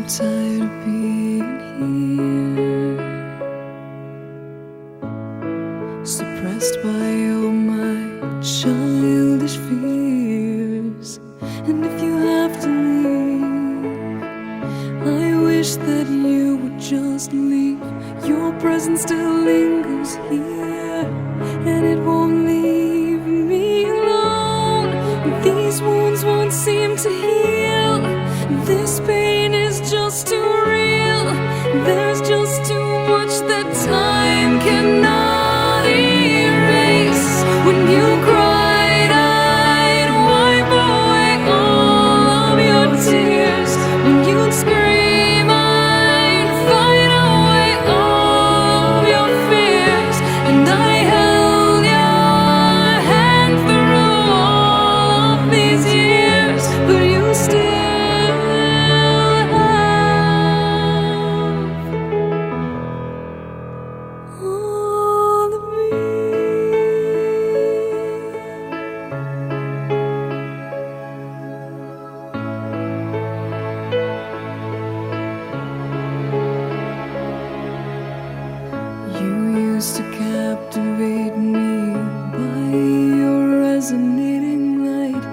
tired of being here, suppressed by all my childish fears. And if you have to leave, I wish that you would just leave. Your presence still lingers here, and it won't leave me alone. These wounds won't seem to heal. This pain is just too real. There's just too much that time cannot erase. When you cried, I'd wipe away all of your tears. When you'd scream, I'd fight away all of your fears. And I held your hand through all of these years, but you still all of me. You used to captivate me by your resonating light.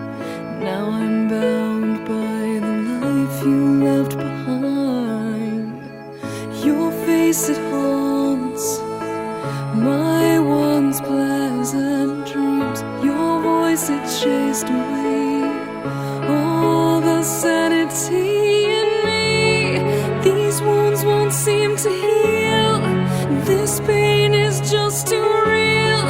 Now I'm bound by the life you left behind. Your face, it haunts my once pleasant dreams. Your voice, it chased away all the sanity in me. These wounds won't seem to heal. This pain is just too real.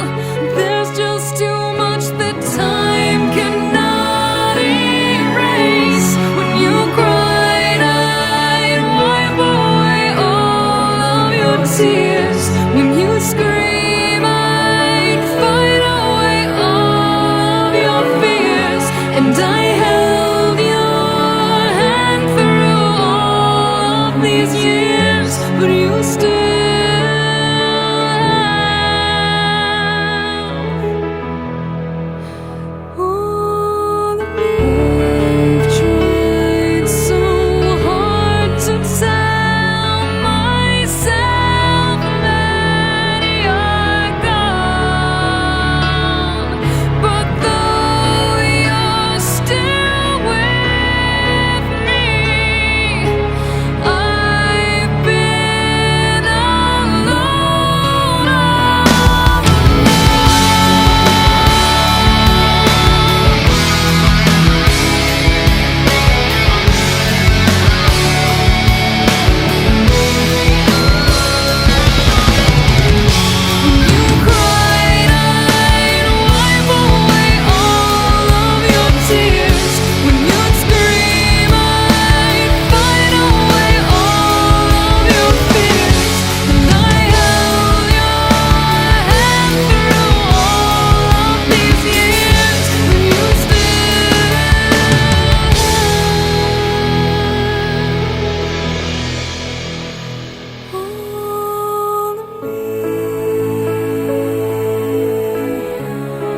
There's just too much that time cannot erase. When you cried, I'd wipe away all of your tears. When you scream, I'd fight away all of your fears. And I held your hand through all of these years, but you still